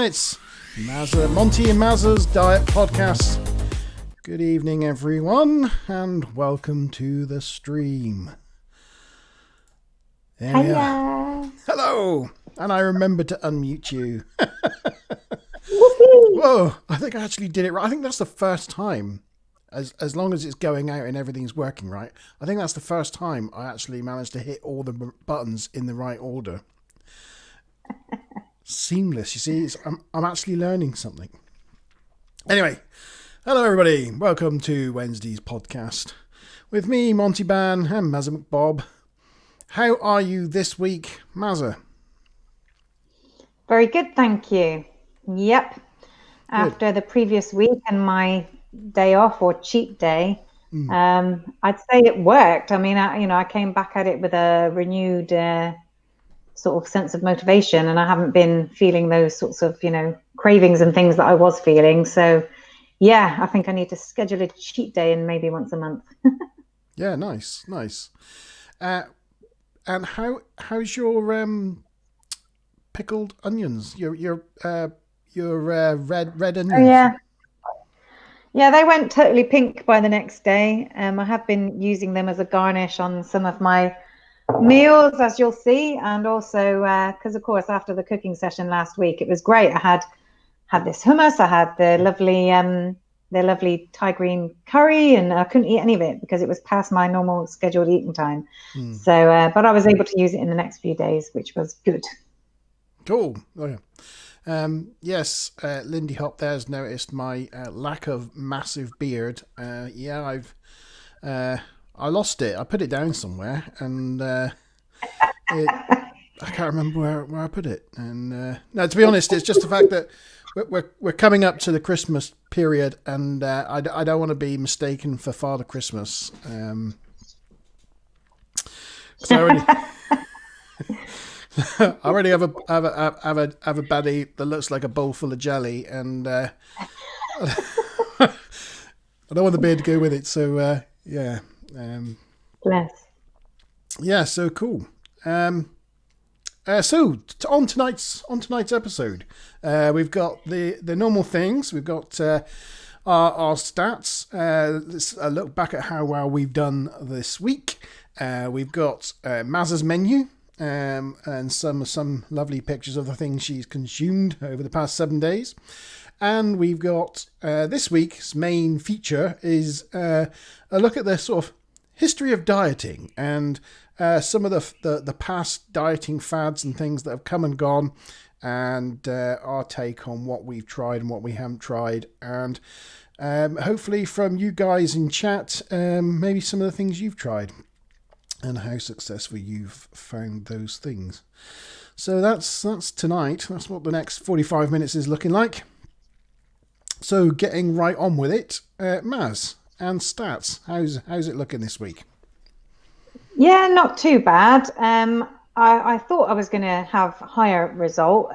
It's Monty and Mazza's Diet Podcast. Good evening, everyone, and welcome to the stream. Hiya. Hello, and I remembered to unmute you. Whoopee. Whoa, I think I actually did it right. I think that's the first time, as long as it's going out and everything's working right, I think that's the first time I actually managed to hit all the buttons in the right order. Seamless, you see, I'm actually learning something. Anyway, hello everybody, welcome to Wednesday's podcast with me, Monty Ban, and Mazza McBob. How are you this week, Mazza? Very good, thank you. Yep. After the previous week and my day off or cheat day, I'd say it worked. I mean, I came back at it with a renewed sort of sense of motivation, and I haven't been feeling those sorts of, cravings and things that I was feeling. So, yeah, I think I need to schedule a cheat day in maybe once a month. Yeah, nice. And how's your pickled onions? Your red onions? Oh, yeah, they went totally pink by the next day. I have been using them as a garnish on some of my meals, as you'll see, and also because, of course, after the cooking session last week, it was great. I had this hummus, I had the lovely Thai green curry, and I couldn't eat any of it because it was past my normal scheduled eating time. So, but I was able to use it in the next few days, which was good. Cool. Oh yeah. Yes, Lindy Hop there's noticed my lack of massive beard. I lost it. I put it down somewhere, and I can't remember where I put it. And no, to be honest, it's just the fact that we're coming up to the Christmas period, and I don't want to be mistaken for Father Christmas. So I already have a baddie that looks like a bowl full of jelly, and I don't want the beard to go with it. So yeah. Bless. Yeah, so cool. So on tonight's episode, we've got the normal things. We've got our stats. Let's look back at how well we've done this week. We've got Mazza's menu, and some lovely pictures of the things she's consumed over the past 7 days. And we've got this week's main feature is a look at the sort of history of dieting and some of the past dieting fads and things that have come and gone, and our take on what we've tried and what we haven't tried, and hopefully from you guys in chat, maybe some of the things you've tried and how successful you've found those things. So that's tonight. That's what the next 45 minutes is looking like. So getting right on with it, Maz and stats. How's it looking this week? Yeah, not too bad. I thought I was going to have higher result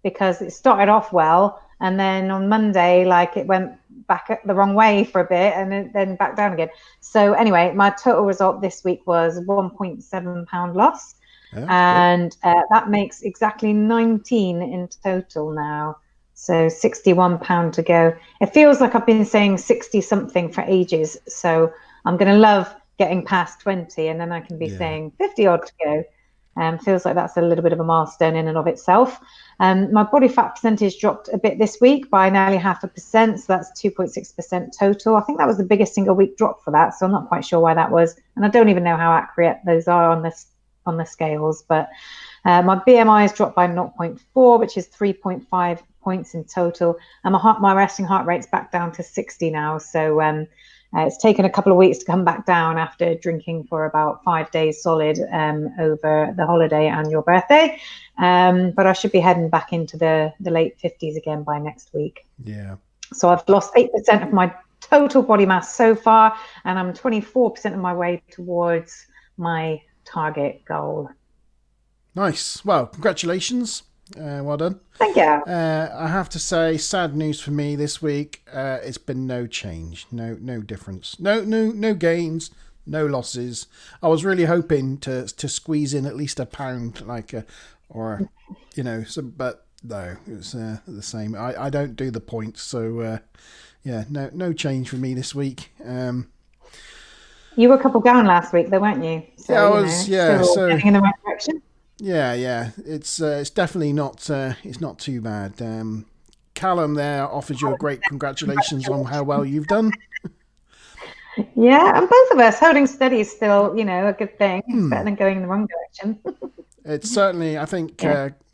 because it started off well, and then on Monday, it went back the wrong way for a bit, and then back down again. So anyway, my total result this week was 1.7 pound loss, and that makes exactly 19 in total now. So 61 pound to go. It feels like I've been saying 60 something for ages. So I'm going to love getting past 20, and then I can be saying 50 odd to go. Feels like that's a little bit of a milestone in and of itself. My body fat percentage dropped a bit this week by nearly 0.5%. So that's 2.6% total. I think that was the biggest single week drop for that. So I'm not quite sure why that was. And I don't even know how accurate those are on the scales. But my BMI has dropped by 0.4, which is 3.5 points in total, and my resting heart rate's back down to 60 now. So it's taken a couple of weeks to come back down after drinking for about 5 days solid over the holiday and your birthday. But I should be heading back into the late 50s again by next week. Yeah. So I've lost 8% of my total body mass so far, and I'm 24% of my way towards my target goal. Nice. Well, congratulations. Well done. Thank you. I have to say, sad news for me this week. It's been no change, no difference, no gains, no losses. I was really hoping to squeeze in at least £1, but No, it was the same. I don't do the points, so yeah, no change for me this week. You were a couple down last week, though, weren't you? So, Yeah, I was. Yeah, still so heading in the right direction. yeah, it's definitely not it's not too bad. Callum there offers you a great congratulations on how well you've done. Yeah, and both of us holding steady is still, a good thing. It's better than going in the wrong direction. It's certainly, I think,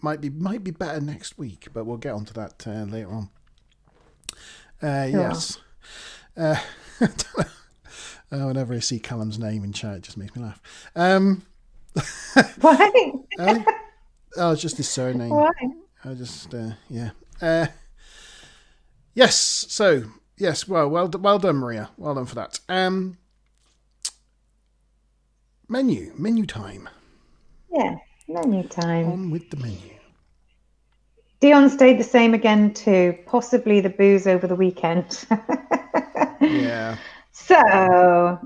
might be better next week, but we'll get onto that later on. Yes. Whenever I see Callum's name in chat, it just makes me laugh. Why? It's just his surname. Why? I just, yeah. Yes. So, yes. Well done, Maria. Well done for that. Menu time. Yeah, menu time. On with the menu. Dion stayed the same again too. Possibly the booze over the weekend. Yeah. So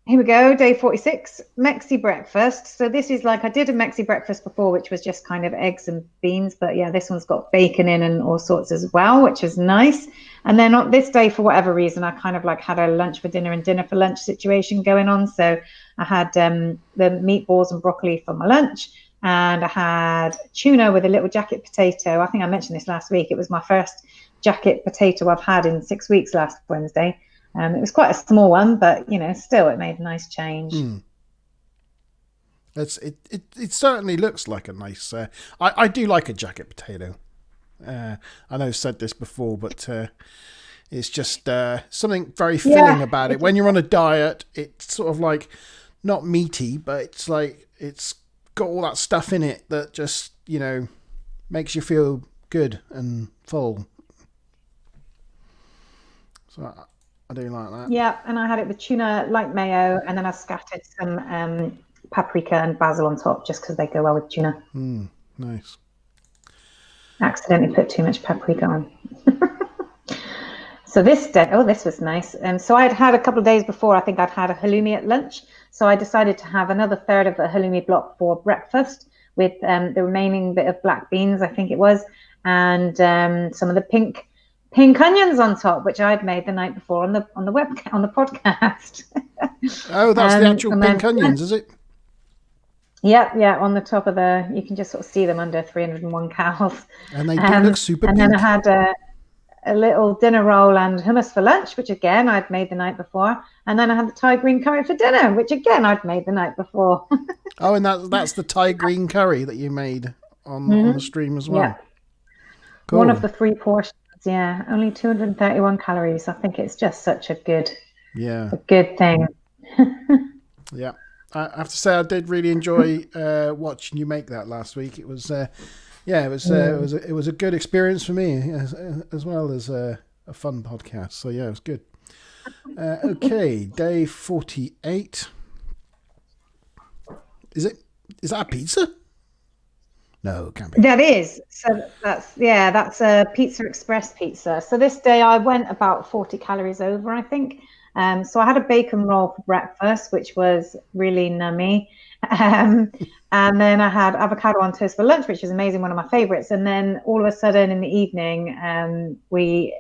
here we go, day 46, Mexi breakfast. So this is like, I did a Mexi breakfast before, which was just kind of eggs and beans, but yeah, this one's got bacon in and all sorts as well, which is nice. And then on this day, for whatever reason, I kind of like had a lunch for dinner and dinner for lunch situation going on. So I had the meatballs and broccoli for my lunch, and I had tuna with a little jacket potato. I think I mentioned this last week. It was my first jacket potato I've had in 6 weeks last Wednesday. It was quite a small one, but still, it made a nice change. It certainly looks like a nice. I do like a jacket potato. I know I've said this before, but it's just something very filling about it. When you're on a diet, it's sort of like not meaty, but it's like it's got all that stuff in it that just makes you feel good and full. So I do like that. Yeah, and I had it with tuna, light mayo, and then I scattered some paprika and basil on top just because they go well with tuna. Nice. Accidentally put too much paprika on. So this day, this was nice. So I'd had a couple of days before, I think I'd had a halloumi at lunch. So I decided to have another third of a halloumi block for breakfast with the remaining bit of black beans, I think it was, and some of the pink onions on top, which I'd made the night before on the podcast. Oh, that's the actual pink onions, is it? Yeah, on the top of you can just sort of see them under 301 calories. And they do look super pink. And then I had a little dinner roll and hummus for lunch, which again I'd made the night before. And then I had the Thai green curry for dinner, which again I'd made the night before. Oh, and that's the Thai green curry that you made on the stream as well. Yeah. Cool. One of the 3 portions. Yeah, only 231 calories. I think it's just such a good thing. Yeah, I have to say I did really enjoy watching you make that last week. It was, it was a good experience for me as well as a fun podcast. So yeah, it was good. Okay, day 48. Is that a pizza? No, it can't be. That is. So that's a Pizza Express pizza. So this day I went about 40 calories over, I think. So I had a bacon roll for breakfast, which was really nummy. And then I had avocado on toast for lunch, which is amazing, one of my favorites. And then all of a sudden in the evening, we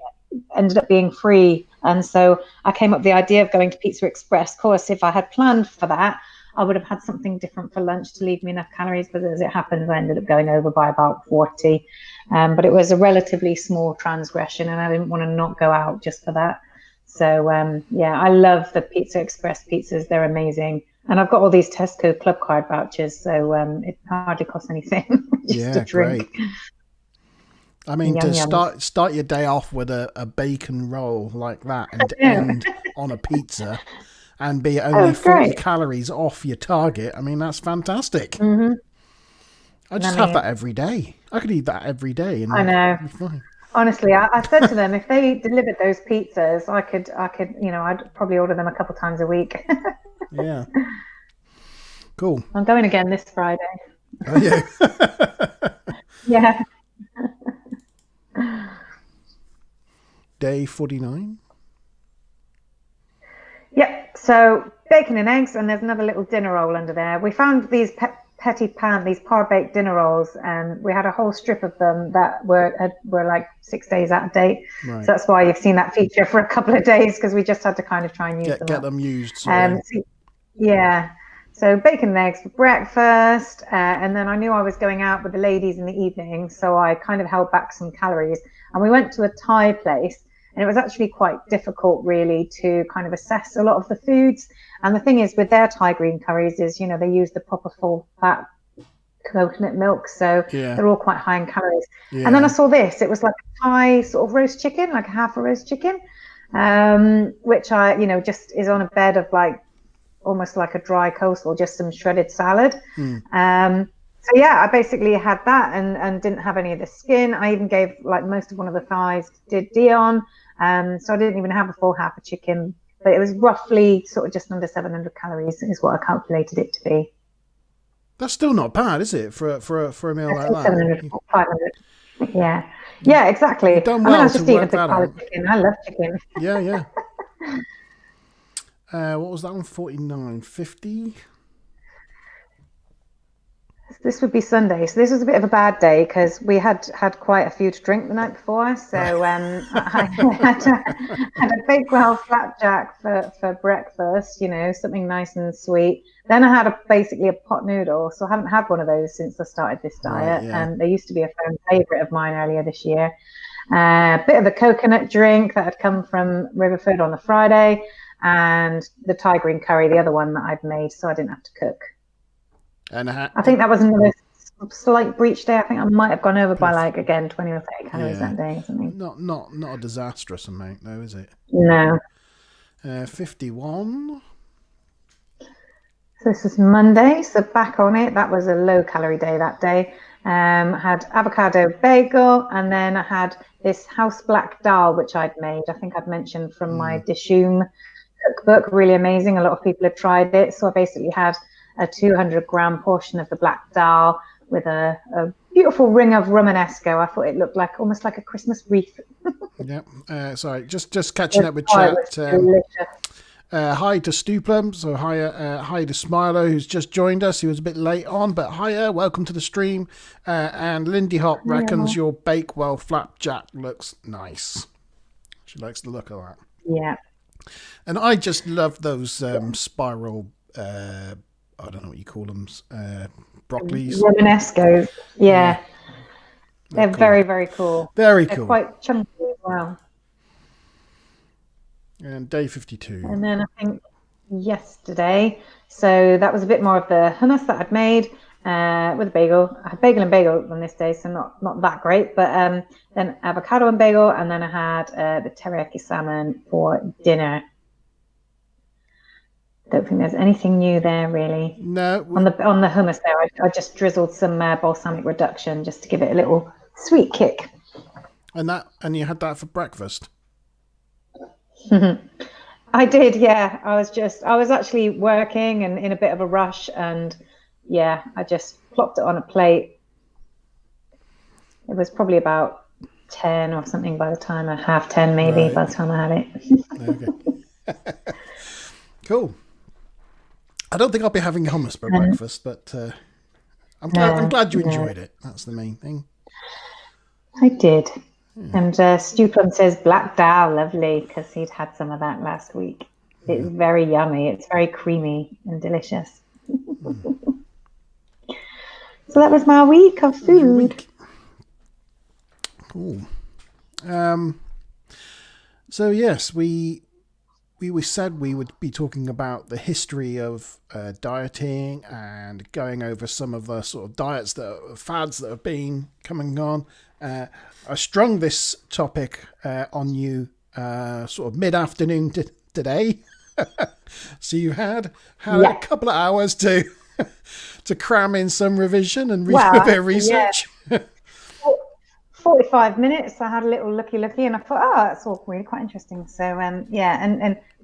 ended up being free. And so I came up with the idea of going to Pizza Express. Of course, if I had planned for that, I would have had something different for lunch to leave me enough calories, but as it happens, I ended up going over by about 40. But it was a relatively small transgression, and I didn't want to not go out just for that. So, I love the Pizza Express pizzas. They're amazing. And I've got all these Tesco Club Card vouchers, so it hardly costs anything just to drink. Great. I mean, start your day off with a bacon roll like that and to end on a pizza and be only 40 calories off your target. I mean, that's fantastic. Mm-hmm. I just have that every day. I could eat that every day. And I know. it'd be fine. Honestly, I said to them, if they delivered those pizzas, I could, I'd probably order them a couple times a week. Yeah. Cool. I'm going again this Friday. Oh, yeah. Yeah. Day 49. Yep. So bacon and eggs, and there's another little dinner roll under there. We found these petit pan, these par-baked dinner rolls, and we had a whole strip of them that were like 6 days out of date. Right. So that's why you've seen that feature for a couple of days, because we just had to kind of try and use them. Get them used. So, yeah. So bacon and eggs for breakfast, and then I knew I was going out with the ladies in the evening, so I kind of held back some calories. And we went to a Thai place, and it was actually quite difficult, really, to kind of assess a lot of the foods. And the thing is, with their Thai green curries is, you know, they use the proper full fat coconut milk, so they're all quite high in calories. Yeah. And then I saw this. It was like a Thai sort of roast chicken, like half a roast chicken, which I, you know, just is on a bed of like almost like a dry coleslaw, just some shredded salad. So yeah, I basically had that and didn't have any of the skin. I even gave like most of one of the thighs to Dion. So I didn't even have a full half a chicken, but it was roughly sort of just under 700 calories is what I calculated it to be. That's still not bad, is it, for a meal like that? 700, 500. Yeah. Yeah, exactly. You've done well I was just eating a big that pile of chicken. I love chicken. Yeah. What was that one? 49.50. This would be Sunday, so this was a bit of a bad day because we had quite a few to drink the night before. So I had a Bakewell flapjack for breakfast, you know, something nice and sweet. Then I had basically a pot noodle, so I haven't had one of those since I started this diet. And they used to be a fan favourite of mine earlier this year. A bit of a coconut drink that had come from Riverford on the Friday, and the Thai green curry, the other one that I'd made, so I didn't have to cook. And I think that was another slight breach day. I think I might have gone over by like, again, 20 or 30 calories that day or something. Not a disastrous amount though, is it? No. 51. So this is Monday, so back on it. That was a low calorie day that day. Had avocado bagel, and then I had this house black dal, which I'd made. I think I'd mentioned from my Dishoom cookbook. Really amazing. A lot of people had tried it. So I basically had a 200-gram portion of the black dal with a beautiful ring of Romanesco. I thought it looked like almost like a Christmas wreath. Yep. Sorry, just catching up with chat. Hi to Stuplum. So hi to Smiler, who's just joined us. He was a bit late on, but hiya, welcome to the stream. And Lindy Hop reckons your Bakewell flapjack looks nice. She likes the look of that. Yeah. And I just love those spiral. I don't know what you call them. Broccolis. Romanesco. Yeah. They're cool. very, very cool. Very They're cool. quite chunky as well. And day 52. And then I think yesterday, so that was a bit more of the hummus that I'd made with a bagel. I had bagel and bagel on this day, so not that great. But then avocado and bagel, and then I had the teriyaki salmon for dinner. Don't think there's anything new there really. No. On the hummus there, I just drizzled some balsamic reduction just to give it a little sweet kick. And you had that for breakfast? I did, yeah. I was actually working and in a bit of a rush, and yeah, I just plopped it on a plate. It was probably about 10 or something by the time half 10 maybe by the time I had it. Okay. Cool. I don't think I'll be having hummus for breakfast, but I'm glad you enjoyed it. That's the main thing. I did. And Stuplum says black dal, lovely, because he'd had some of that last week. It's very yummy. It's very creamy and delicious. So that was my week of food. Cool. So yes, we said we would be talking about the history of dieting and going over some of the sort of diets fads that have been coming and gone. I strung this topic on you sort of mid-afternoon today. So you had a couple of hours to cram in some revision and read a bit of research. Yeah. 45 minutes. I had a little looky, and I thought, that's all really quite interesting. So and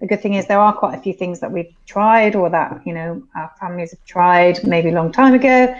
the good thing is there are quite a few things that we've tried or that, you know, our families have tried maybe a long time ago.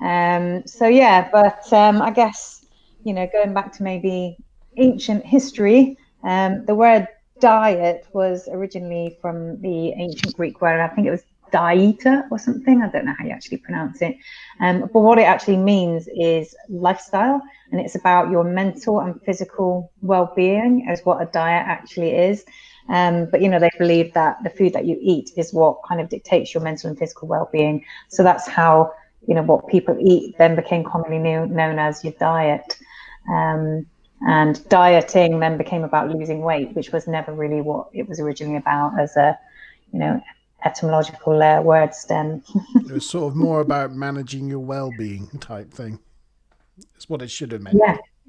But I guess, you know, going back to maybe ancient history, the word diet was originally from the ancient Greek word. I think it was dieta or something. I don't know how you actually pronounce it. But what it actually means is lifestyle, and it's about your mental and physical well-being as what a diet actually is. But they believe that the food that you eat is what kind of dictates your mental and physical well-being. So that's how what people eat then became commonly known as your diet. And dieting then became about losing weight, which was never really what it was originally about as a etymological word stem. It was sort of more about managing your well-being type thing. It's what it should have meant.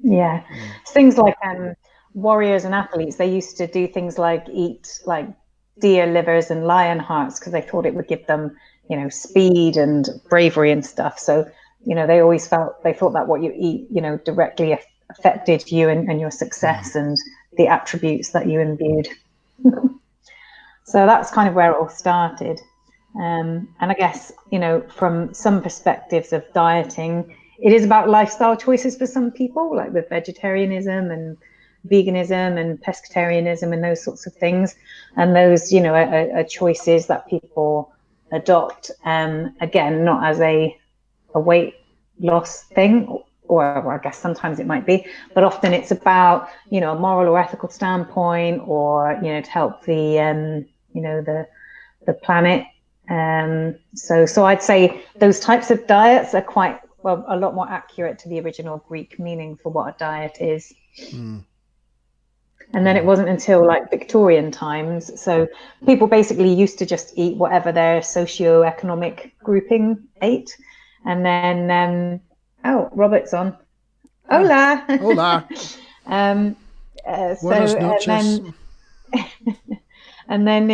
Yeah. Things like warriors and athletes, they used to do things like eat like deer livers and lion hearts because they thought it would give them speed and bravery and stuff. So they always thought that what you eat directly affected you and your success and the attributes that you imbued. So that's kind of where it all started. And I guess from some perspectives of dieting, it is about lifestyle choices for some people, like with vegetarianism and veganism and pescatarianism and those sorts of things. And those, are choices that people adopt. Again, not as a weight loss thing, or I guess sometimes it might be, but often it's about, a moral or ethical standpoint, or, to help the planet. So I'd say those types of diets are quite, a lot more accurate to the original Greek meaning for what a diet is. And then it wasn't until like Victorian times. So people basically used to just eat whatever their socio-economic grouping ate. And then, Robert's on. Hola. Hola. Buenas noches. And then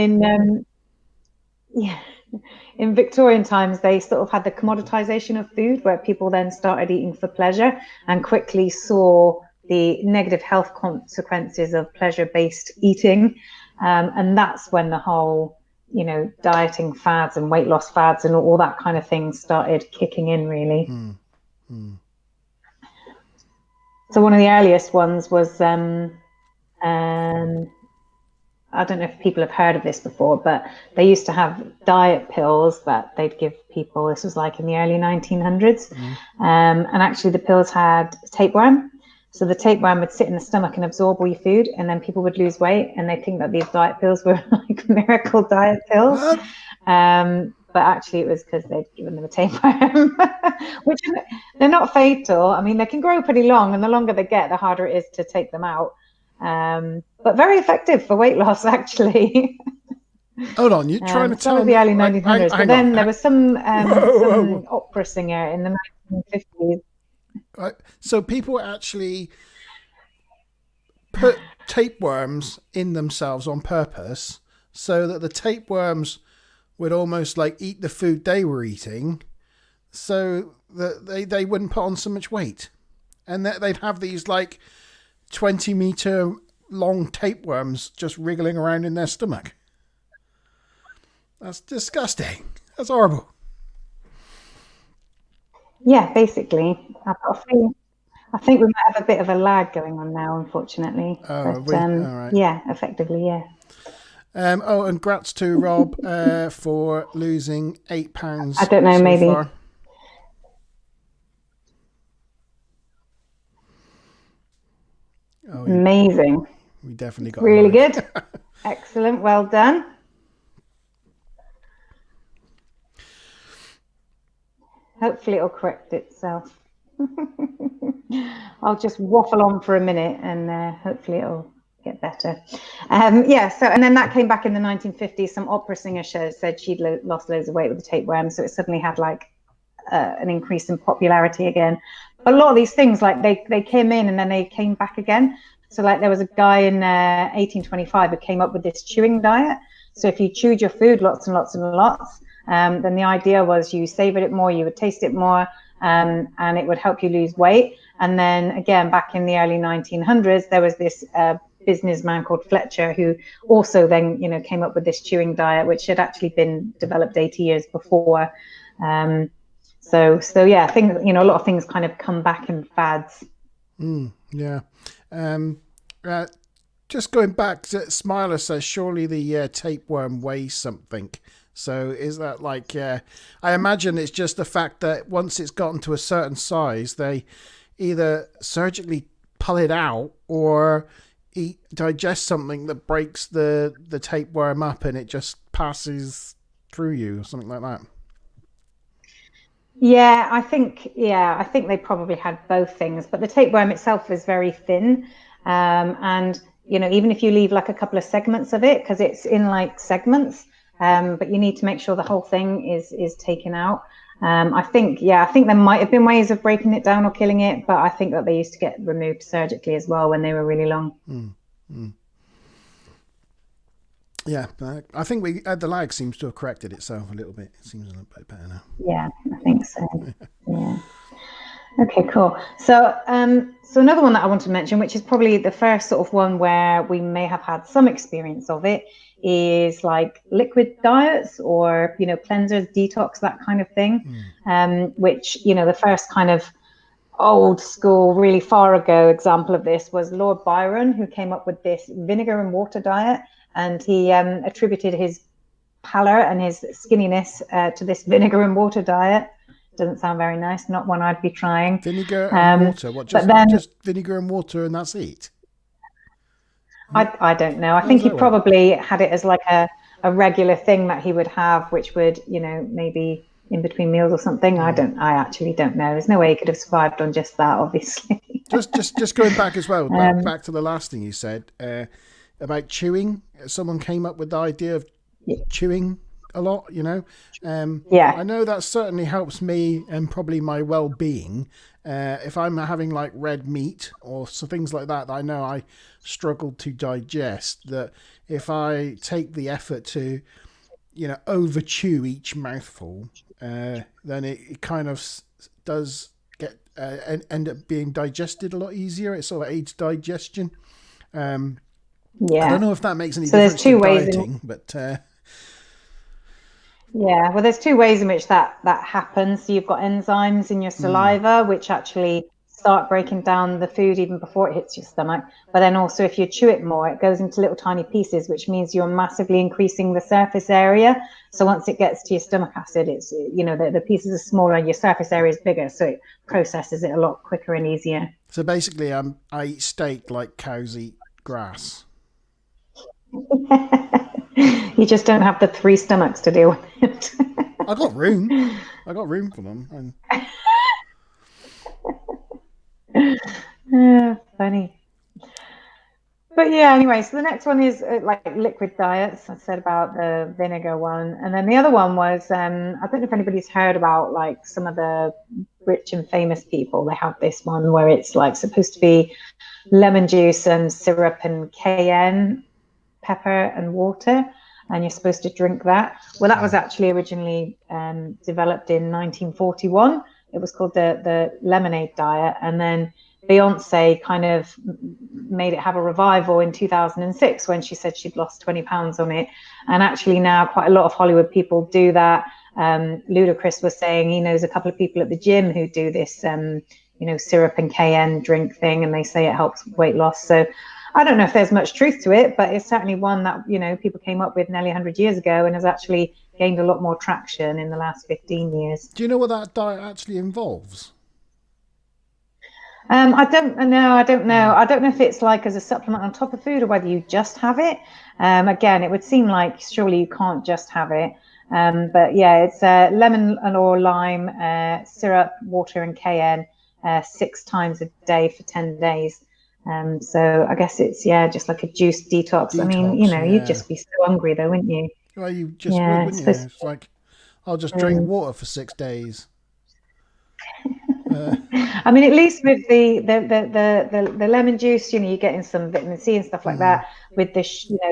in Victorian times, they sort of had the commoditization of food, where people then started eating for pleasure and quickly saw the negative health consequences of pleasure-based eating. And that's when the whole, dieting fads and weight loss fads and all that kind of thing started kicking in, really. So one of the earliest ones was, I don't know if people have heard of this before, but they used to have diet pills that they'd give people. This was like in the early 1900s. And actually the pills had tapeworm. So the tapeworm would sit in the stomach and absorb all your food, and then people would lose weight, and they think that these diet pills were like miracle diet pills. But actually it was because they'd given them a tapeworm, which they're not fatal. I mean, they can grow pretty long, and the longer they get, the harder it is to take them out. But very effective for weight loss, actually. Hold on, you're trying to tell me the early 1900s. But then there was some opera singer in the 1950s. Right. So people actually put tapeworms in themselves on purpose so that the tapeworms would almost like eat the food they were eating, so that they wouldn't put on so much weight. And that they'd have these like 20-meter long tapeworms just wriggling around in their stomach. That's disgusting. That's horrible. Yeah, basically. I think we might have a bit of a lag going on now, unfortunately. Oh, but, all right. Yeah, effectively, yeah. And congrats to Rob for losing £8. I don't know, so maybe. Far. Oh, amazing. We definitely got really good. Excellent. Well done. Hopefully it'll correct itself. I'll just waffle on for a minute and hopefully it'll get better. So and then that came back in the 1950s. Some opera singer said she'd lost loads of weight with the tapeworm, so it suddenly had like an increase in popularity again. But a lot of these things, like they came in and then they came back again. So like there was a guy in 1825 who came up with this chewing diet. So if you chewed your food lots and lots and lots, then the idea was you savored it more, you would taste it more, and it would help you lose weight. And then again, back in the early 1900s, there was this businessman called Fletcher who also then, came up with this chewing diet, which had actually been developed 80 years before. So yeah, I think, a lot of things kind of come back in fads. Yeah. Just going back to Smiler says, surely the tapeworm weighs something. So is that like, I imagine it's just the fact that once it's gotten to a certain size, they either surgically pull it out or digest something that breaks the tapeworm up and it just passes through you or something like that. Yeah, I think they probably had both things, but the tapeworm itself is very thin, and even if you leave like a couple of segments of it, because it's in like segments, but you need to make sure the whole thing is taken out. I think there might have been ways of breaking it down or killing it, but I think that they used to get removed surgically as well when they were really long. Mm. Yeah, I think the lag seems to have corrected itself a little bit. It seems a little bit better now. Yeah, I think so. Yeah. Okay, cool. So, so another one that I want to mention, which is probably the first sort of one where we may have had some experience of it, is like liquid diets or cleansers, detox, that kind of thing. Which the first kind of old school, really far ago example of this was Lord Byron, who came up with this vinegar and water diet, and he attributed his pallor and his skinniness to this vinegar and water diet. Doesn't sound very nice. Not one I'd be trying. Vinegar and water. What? Just vinegar and water, and that's it. I don't know. I think he probably had it as like a regular thing that he would have, which would maybe in between meals or something. I actually don't know. There's no way he could have survived on just that, obviously. just going back as well. Back to the last thing you said about chewing. Someone came up with the idea of chewing a lot, I know that certainly helps me and probably my well-being. If I'm having like red meat or things like that I know I struggle to digest, that if I take the effort to over chew each mouthful, then it kind of does get end up being digested a lot easier. It sort of aids digestion. I don't know if that makes any difference to dieting, but yeah, well, there's two ways in which that happens. So you've got enzymes in your saliva, which actually start breaking down the food even before it hits your stomach. But then also, if you chew it more, it goes into little tiny pieces, which means you're massively increasing the surface area. So once it gets to your stomach acid, it's the pieces are smaller and your surface area is bigger, so it processes it a lot quicker and easier. So basically, I eat steak like cows eat grass. You just don't have the 3 stomachs to deal with it. I got room for them. Funny. But yeah, anyway, so the next one is like liquid diets. I said about the vinegar one. And then the other one was, I don't know if anybody's heard about like some of the rich and famous people. They have this one where it's like supposed to be lemon juice and syrup and cayenne pepper and water, and you're supposed to drink that. Well, that was actually originally developed in 1941. It was called the lemonade diet, and then Beyonce kind of made it have a revival in 2006 when she said she'd lost 20 pounds on it. And actually now quite a lot of Hollywood people do that. Ludacris was saying he knows a couple of people at the gym who do this syrup and cayenne drink thing, and they say it helps weight loss. So I don't know if there's much truth to it, but it's certainly one that, people came up with nearly 100 years ago and has actually gained a lot more traction in the last 15 years. Do you know what that diet actually involves? I don't know. I don't know if it's like as a supplement on top of food or whether you just have it. Again, it would seem like surely you can't just have it. But yeah, it's lemon or lime, syrup, water and cayenne 6 times a day for 10 days. So I guess it's just like a juice detox. I mean, you'd just be so hungry though, wouldn't you? Well, you just would, wouldn't you? It's like I'll just drink water for 6 days. I mean, at least with the lemon juice, you're getting some vitamin C and stuff like that. With the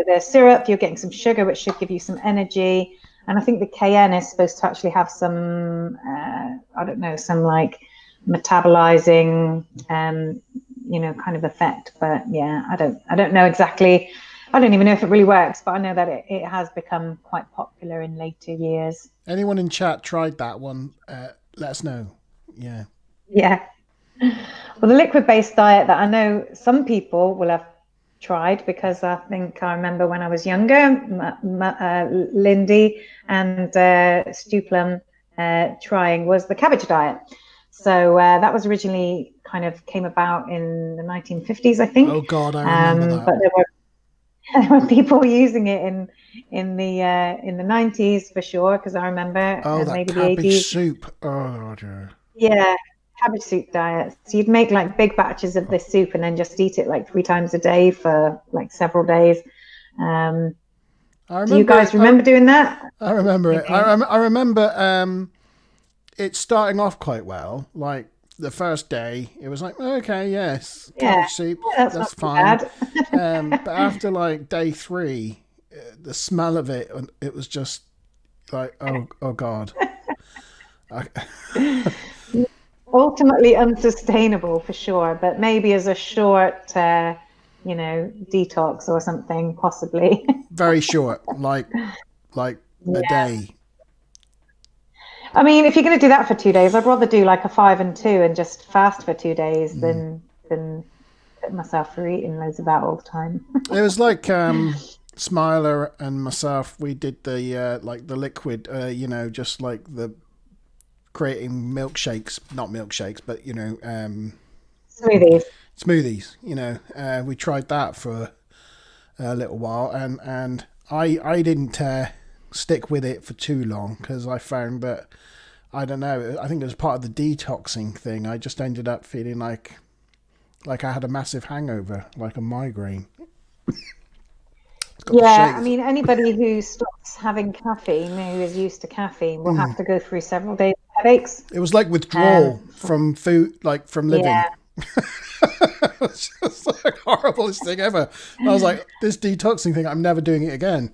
the syrup, you're getting some sugar, which should give you some energy. And I think the cayenne is supposed to actually have some, I don't know, some like metabolizing, kind of effect. But yeah, I don't know exactly. I don't even know if it really works, but I know that it has become quite popular in later years. Anyone in chat tried that one? Let us know. Yeah. Yeah. Well, the liquid-based diet that I know some people will have tried, because I think I remember when I was younger, Lindy and Stu Plum trying was the cabbage diet. So that was originally kind of came about in the 1950s, I think. Oh God, I remember that. But there were people using it in the 90s for sure, because I remember that maybe the cabbage 80s. soup. Oh dear. Yeah, cabbage soup diet. So you'd make like big batches of this soup and then just eat it like 3 times a day for like several days. Do you guys remember doing that? I remember it. I remember it starting off quite well. Like the first day, it was like, okay, yes, cabbage soup, that's fine. But after like day 3, the smell of it, it was just like, oh God. Ultimately unsustainable for sure, but maybe as a short, detox or something, possibly. Very short, like a day. I mean, if you're going to do that for 2 days, I'd rather do like a 5 and 2 and just fast for 2 days than put myself through eating loads of that all the time. It was like Smiler and myself. We did the like the liquid, just like the creating milkshakes, not milkshakes, but smoothies. We tried that for a little while, and I didn't stick with it for too long, because I found that, I don't know, I think it was part of the detoxing thing. I just ended up feeling like I had a massive hangover, like a migraine. Yeah, I mean, anybody who stops having caffeine, who is used to caffeine, will have to go through several days of headaches. It was like withdrawal from food, like from living. Yeah. It's just like the horriblest thing ever. I was like, this detoxing thing, I'm never doing it again.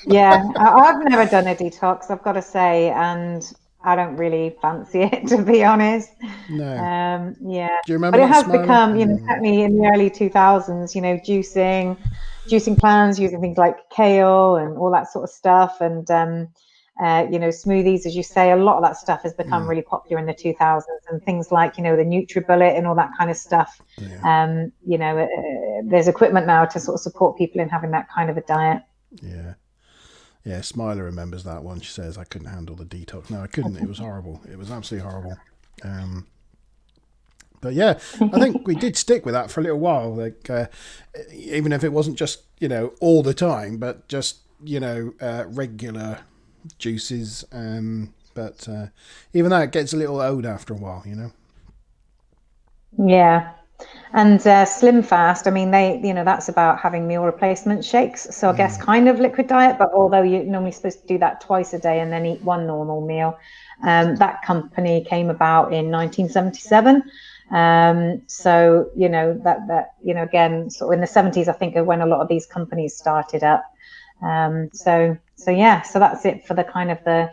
Yeah, I've never done a detox, I've got to say, and I don't really fancy it, to be honest. No. Yeah. Do you remember? But it has become, certainly in the early 2000s, juicing plans, using things like kale and all that sort of stuff, and smoothies, as you say, a lot of that stuff has become really popular in the 2000s, and things like, the NutriBullet and all that kind of stuff. Yeah. There's equipment now to sort of support people in having that kind of a diet. Yeah, Smiler remembers that one. She says, I couldn't handle the detox. No, I couldn't. It was horrible. It was absolutely horrible. But yeah, I think we did stick with that for a little while. Like, even if it wasn't just, all the time, but just, regular juices. But even that gets a little old after a while, Yeah. And Slim Fast, I mean, that's about having meal replacement shakes. So I guess kind of liquid diet, but although you're normally supposed to do that twice a day and then eat one normal meal. That company came about in 1977. So, again, sort of in the 70s, I think, when a lot of these companies started up. So that's it for the kind of the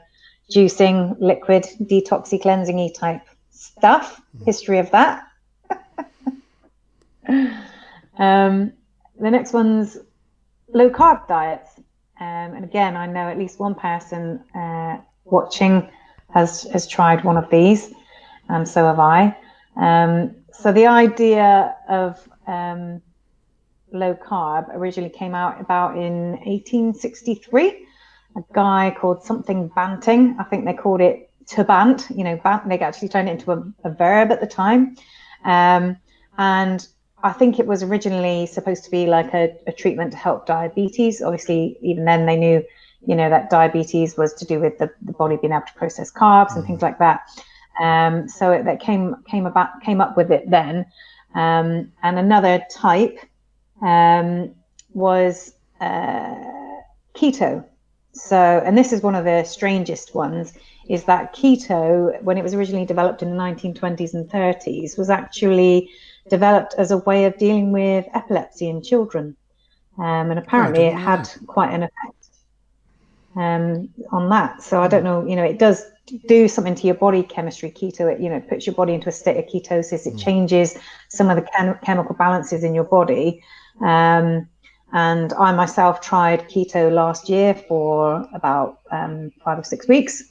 juicing, liquid, detoxy, cleansing-y type stuff. History of that. The next one's low carb diets, and again, I know at least one person watching has tried one of these, and so have I. So the idea of low carb originally came out about in 1863. A guy called something Banting, I think they called it to bant. They actually turned it into a verb at the time, and I think it was originally supposed to be like a treatment to help diabetes. Obviously, even then they knew, that diabetes was to do with the body being able to process carbs and things like that. So that came up with it then. And another type was keto. So, and this is one of the strangest ones, is that keto, when it was originally developed in the 1920s and 30s, was actually developed as a way of dealing with epilepsy in children, and apparently it had quite an effect on that. So I don't know, it does do something to your body chemistry, keto. It puts your body into a state of ketosis. It changes some of the chemical balances in your body. And I myself tried keto last year for about 5 or 6 weeks.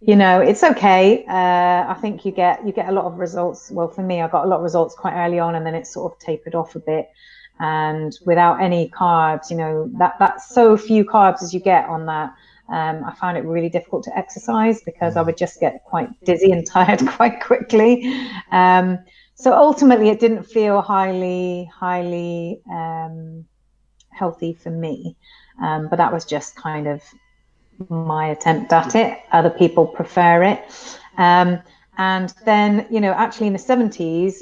it's okay. I think you get a lot of results. Well, for me, I got a lot of results quite early on, and then it sort of tapered off a bit. And without any carbs, that's so few carbs as you get on that. I found it really difficult to exercise because I would just get quite dizzy and tired quite quickly. So ultimately, it didn't feel highly healthy for me. But that was just kind of my attempt at it. Other people prefer it. And then, actually in the 70s,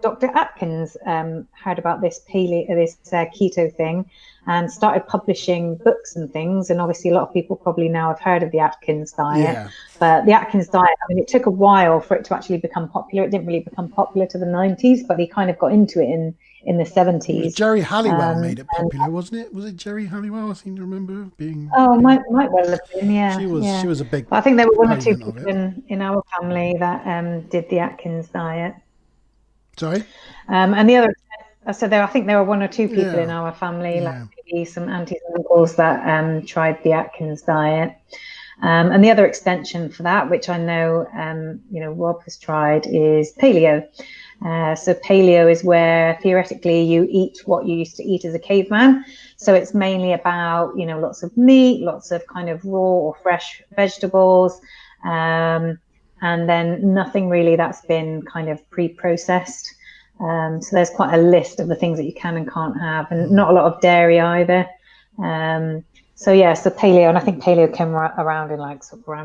Dr. Atkins heard about this keto thing and started publishing books and things. And obviously a lot of people probably now have heard of the Atkins diet. Yeah. But the Atkins diet, it took a while for it to actually become popular. It didn't really become popular to the 90s, but he kind of got into it in the 70s. Jerry Halliwell made it popular, wasn't it? Was it Jerry Halliwell? I seem to remember being. Might well have been. Yeah, she was a big. But I think there were one or two people in our family that did the Atkins diet. Sorry. And the other, so I think there were one or two people in our family, like maybe some aunties and uncles that tried the Atkins diet. And the other extension for that, which I know, Rob has tried, is paleo. So paleo is where theoretically you eat what you used to eat as a caveman. So it's mainly about, lots of meat, lots of kind of raw or fresh vegetables, and then nothing really that's been kind of pre-processed. So there's quite a list of the things that you can and can't have, and not a lot of dairy either. So paleo, and I think paleo came around in around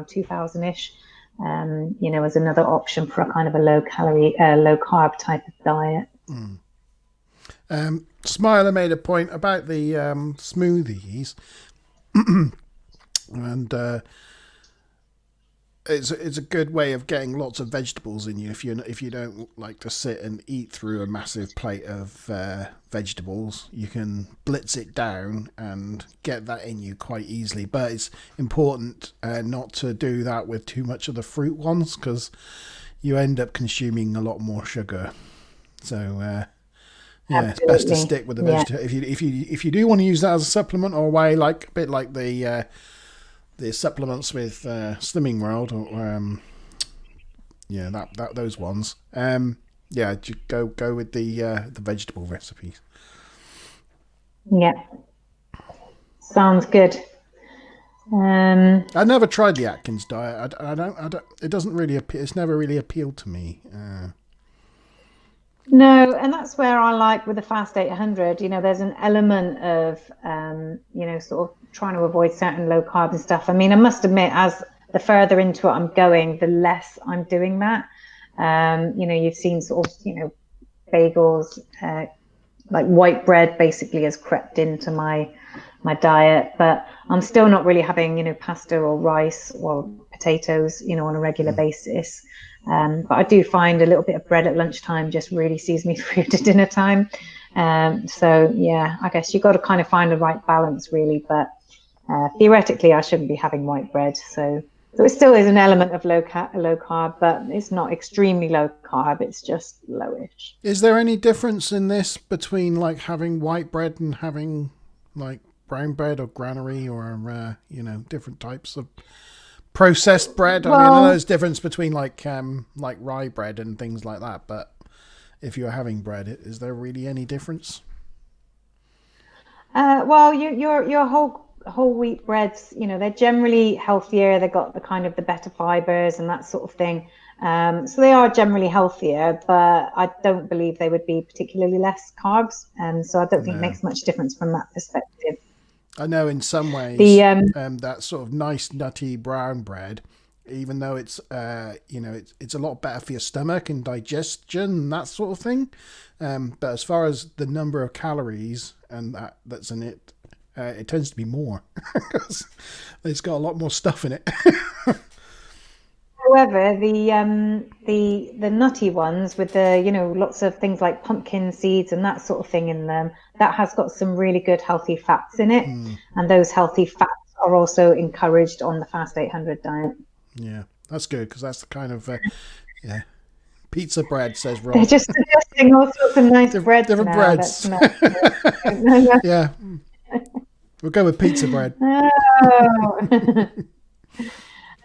2000-ish. As another option for a kind of a low calorie, low carb type of diet. Smiler made a point about the smoothies, and it's a good way of getting lots of vegetables in you if you don't like to sit and eat through a massive plate of vegetables. You can blitz it down and get that in you quite easily, but it's important not to do that with too much of the fruit ones because you end up consuming a lot more sugar. So it's best to stick with the vegetable. If you do want to use that as a supplement or a way, a bit like the supplements with Slimming World or those ones. Go with the vegetable recipes. Yeah, sounds good. I never tried the Atkins diet. I don't. It doesn't really appeal. It's never really appealed to me. No, and that's where I like with the Fast 800, there's an element of, sort of trying to avoid certain low carb and stuff. I must admit, as the further into it I'm going, the less I'm doing that. You've seen sort of, bagels, like white bread basically has crept into my diet, but I'm still not really having, pasta or rice or potatoes, on a regular basis. But I do find a little bit of bread at lunchtime just really sees me through to dinner time. I guess you've got to kind of find the right balance really, but theoretically I shouldn't be having white bread. So it still is an element of low carb, but it's not extremely low carb. It's just lowish. Is there any difference in this between having white bread and having brown bread or granary or, different types of processed bread? I know there's difference between rye bread and things like that, but if you're having bread, is there really any difference? Your whole wheat breads, they're generally healthier. They've got the kind of the better fibers and that sort of thing. So they are generally healthier, but I don't believe they would be particularly less carbs. So I don't think it makes much difference from that perspective. I know in some ways that sort of nice nutty brown bread, even though it's it's a lot better for your stomach and digestion and that sort of thing. But as far as the number of calories and that's in it, it tends to be more because it's got a lot more stuff in it. However, the nutty ones with the lots of things like pumpkin seeds and that sort of thing in them, that has got some really good healthy fats in it, and those healthy fats are also encouraged on the Fast 800 diet. Yeah, that's good because that's the kind of pizza bread, says Rob. They're just suggesting all sorts of nice breads. Different now. breads. Yeah, we'll go with pizza bread. Oh.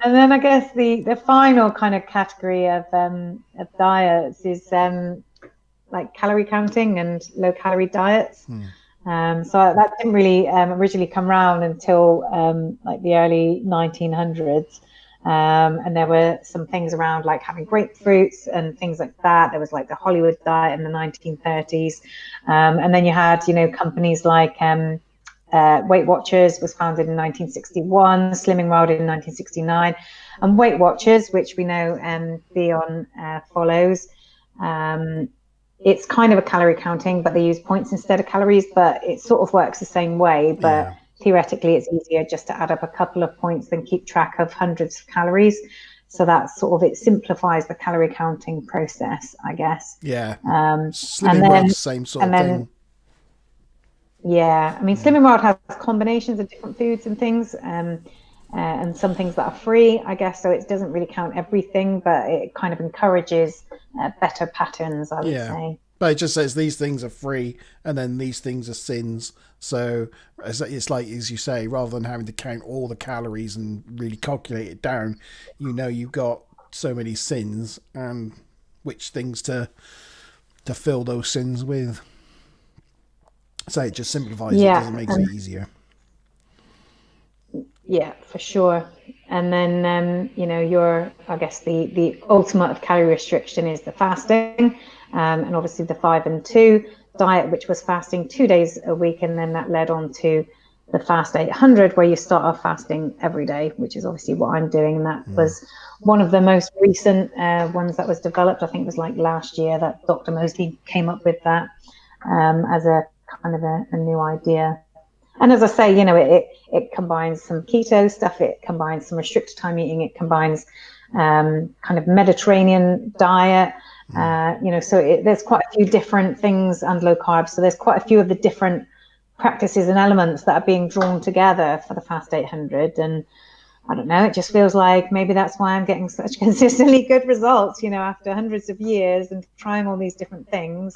And then I guess the final kind of category of diets is like calorie counting and low calorie diets. So that didn't really originally come around until like the early 1900s. And there were some things around like having grapefruits and things like that. There was like the Hollywood diet in the 1930s. And then you had, companies like Weight Watchers was founded in 1961, Slimming World in 1969. And Weight Watchers, which we know Beyond follows, it's kind of a calorie counting, but they use points instead of calories, but it sort of works the same way. But theoretically, it's easier just to add up a couple of points than keep track of hundreds of calories. So that's sort of, it simplifies the calorie counting process, I guess. Yeah. Slimming World, same sort of thing. Yeah. I mean, Slimming World has combinations of different foods and things, and some things that are free, I guess. So it doesn't really count everything, but it kind of encourages better patterns, I would say. But it just says these things are free and then these things are sins. So it's like, as you say, rather than having to count all the calories and really calculate it down, you've got so many sins and which things to fill those sins with. So it just simplifies it, doesn't make it easier. Yeah, for sure. And then, I guess the ultimate of calorie restriction is the fasting. And obviously the 5 and 2 diet, which was fasting 2 days a week. And then that led on to the Fast 800, where you start off fasting every day, which is obviously what I'm doing. And that was one of the most recent ones that was developed. I think it was like last year that Dr. Mosley came up with that as a kind of a new idea. And as I say, it combines some keto stuff, it combines some restricted time eating, it combines kind of Mediterranean diet, so there's quite a few different things and low carb. So there's quite a few of the different practices and elements that are being drawn together for the Fast 800. And I don't know, it just feels like maybe that's why I'm getting such consistently good results, after hundreds of years and trying all these different things.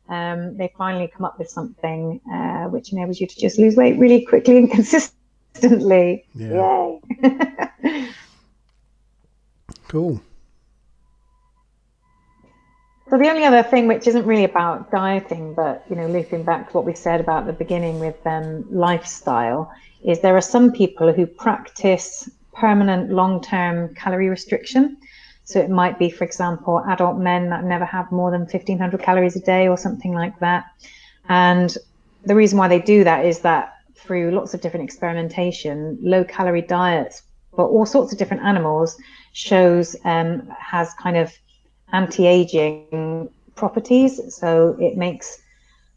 They finally come up with something which enables you to just lose weight really quickly and consistently. Yeah. Yay. Cool. So the only other thing, which isn't really about dieting, but, looping back to what we said about the beginning with lifestyle, is there are some people who practice permanent long-term calorie restriction. So it might be, for example, adult men that never have more than 1,500 calories a day or something like that. And the reason why they do that is that through lots of different experimentation, low calorie diets for all sorts of different animals has kind of anti-aging properties. So it makes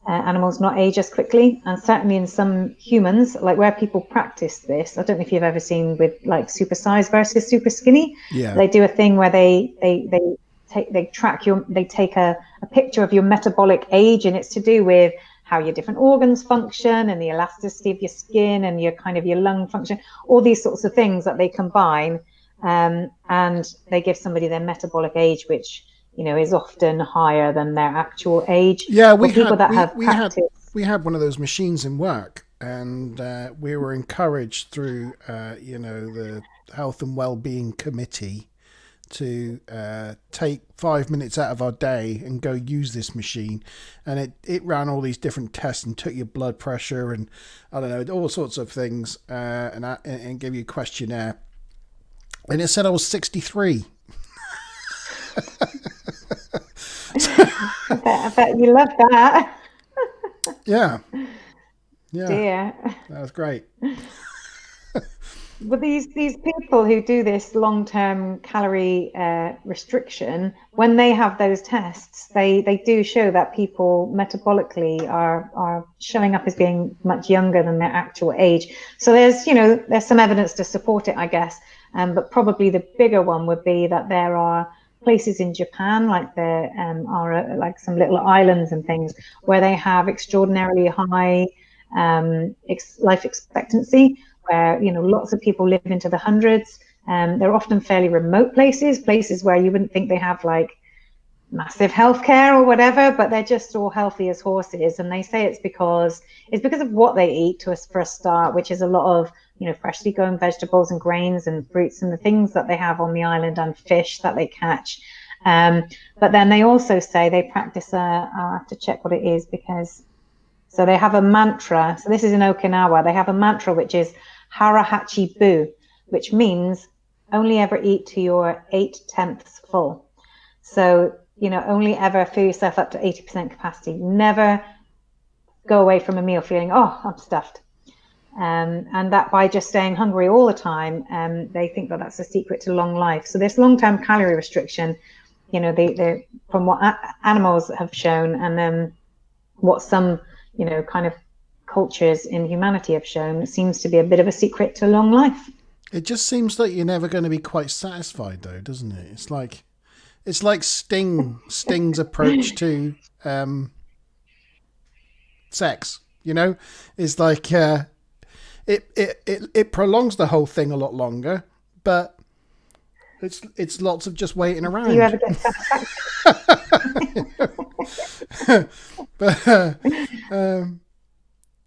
animals not age as quickly. And certainly in some humans, like where people practice this, I don't know if you've ever seen with like super size versus super skinny. Yeah. They do a thing where they take a picture of your metabolic age, and it's to do with how your different organs function and the elasticity of your skin and your lung function, all these sorts of things that they combine, and they give somebody their metabolic age, which is often higher than their actual age. Yeah, we had one of those machines in work, and we were encouraged through the Health and Wellbeing Committee to take 5 minutes out of our day and go use this machine, and it ran all these different tests and took your blood pressure and I don't know, all sorts of things, and gave you a questionnaire, and it said I was 63. I bet you love that. Yeah. Dear. That was great. But these people who do this long-term calorie restriction, when they have those tests, they do show that people metabolically are showing up as being much younger than their actual age. So there's some evidence to support it, I guess. But probably the bigger one would be that there are places in Japan, like there are like some little islands and things, where they have extraordinarily high life expectancy, where lots of people live into the hundreds. They're often fairly remote places where you wouldn't think they have like massive healthcare or whatever, but they're just all healthy as horses. And they say it's because of what they eat to us for a start, which is a lot of, freshly grown vegetables and grains and fruits and the things that they have on the island, and fish that they catch. But then they also say they practice I'll have to check what it is, so they have a mantra. So this is in Okinawa. They have a mantra which is Harahachi Bu, which means only ever eat to your 8/10 full. So, only ever fill yourself up to 80% capacity. Never go away from a meal feeling, oh, I'm stuffed. And that by just staying hungry all the time, they think that that's the secret to long life. So this long-term calorie restriction, they from what animals have shown, and then what some, kind of cultures in humanity have shown, seems to be a bit of a secret to long life. It just seems like you're never going to be quite satisfied, though, doesn't it? It's like Sting's approach to sex. It's like it prolongs the whole thing a lot longer, but it's lots of just waiting around. Do you ever get satisfaction? But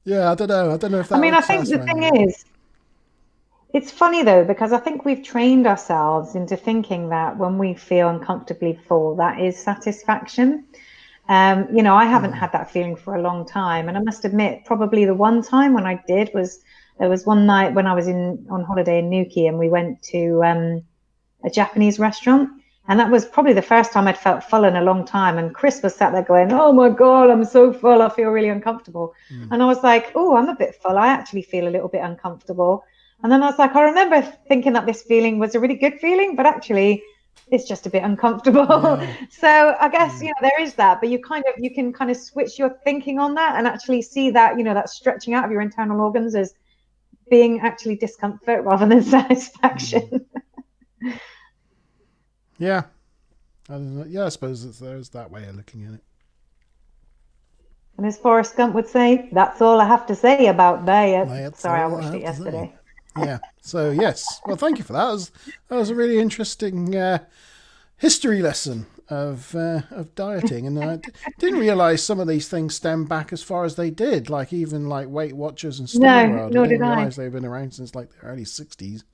yeah, I don't know if that. I think the thing is, it's funny though, because I think we've trained ourselves into thinking that when we feel uncomfortably full, that is satisfaction. I haven't had that feeling for a long time, and I must admit, probably the one time when I did there was one night when I was on holiday in Nuki, and we went to a Japanese restaurant, and that was probably the first time I'd felt full in a long time. And Chris was sat there going, "Oh my God, I'm so full, I feel really uncomfortable." And I was like, "Oh, I'm a bit full. I actually feel a little bit uncomfortable." And then I was like, I remember thinking that this feeling was a really good feeling, but actually it's just a bit uncomfortable. Yeah. So I guess, there is that, but you can kind of switch your thinking on that and actually see that, that stretching out of your internal organs as being actually discomfort rather than satisfaction. Yeah. I suppose there's that way of looking at it. And as Forrest Gump would say, that's all I have to say about diet. Sorry, I watched it yesterday. Yeah. So yes. Well, thank you for that. That was a really interesting history lesson of dieting, and I didn't realize some of these things stem back as far as they did. Like even like Weight Watchers and Slimming World. Nor I didn't did realize they've been around since like the early '60s,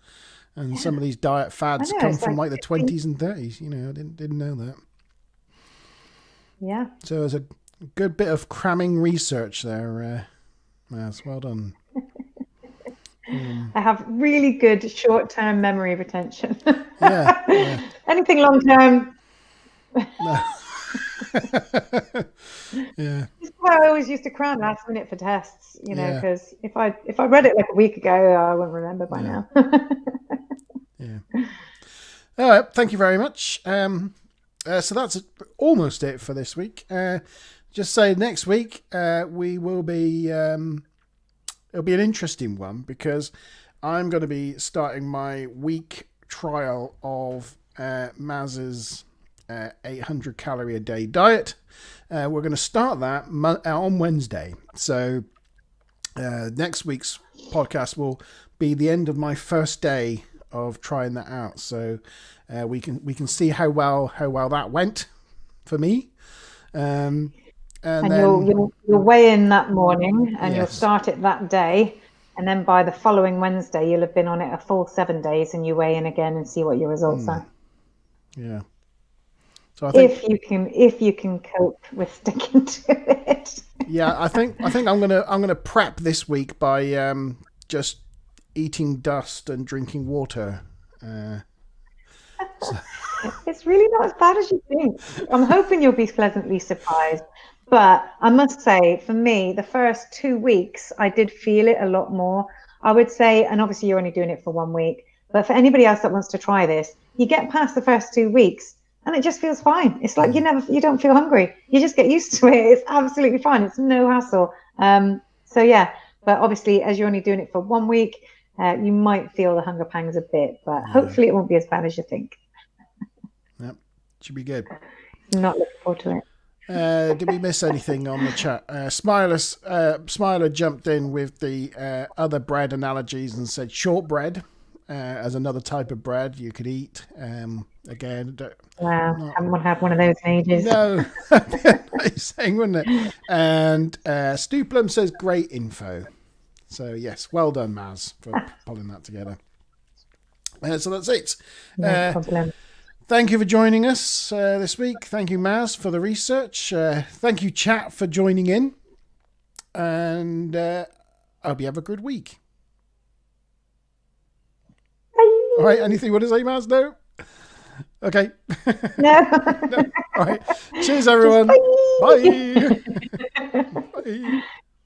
and some of these diet fads come from like the 20s and 30s. I didn't know that. Yeah. So it was a good bit of cramming research there, Maz. Well done. I have really good short-term memory retention. Yeah. Anything long-term. No. Yeah. That's why I always used to cram last minute for tests, because if I read it like a week ago, I wouldn't remember by now. Yeah. All right. Thank you very much. So that's almost it for this week. Just say next week we will be. It'll be an interesting one because I'm going to be starting my week trial of Maz's 800 calorie a day diet. We're going to start that on Wednesday. So next week's podcast will be the end of my first day of trying that out. So we can see how well that went for me. And then you'll weigh in that morning, and you'll start it that day, and then by the following Wednesday you'll have been on it a full 7 days, and you weigh in again and see what your results are. Yeah. So I think if you can cope with sticking to it. Yeah, I think I'm gonna prep this week by just eating dust and drinking water. It's really not as bad as you think. I'm hoping you'll be pleasantly surprised. But I must say, for me, the first 2 weeks, I did feel it a lot more. I would say, and obviously you're only doing it for 1 week, but for anybody else that wants to try this, you get past the first 2 weeks and it just feels fine. It's like you don't feel hungry. You just get used to it. It's absolutely fine. It's no hassle. So yeah, but obviously as you're only doing it for 1 week, you might feel the hunger pangs a bit, but hopefully it won't be as bad as you think. Yep, should be good. I'm not looking forward to it. Did we miss anything on the chat? Smiler jumped in with the other bread analogies and said shortbread as another type of bread you could eat. again, Wow, haven't had one of those in ages. no, nice saying, wouldn't it? And Stu Plum says great info. So yes, well done, Maz, for pulling that together. So that's it. No problem. Thank you for joining us this week. Thank you, Maz, for the research. Thank you, chat, for joining in. And I hope you have a good week. Bye. All right, anything you want to say, Maz? No? Okay. No. No. All right. Cheers, everyone. Bye. Bye. Bye.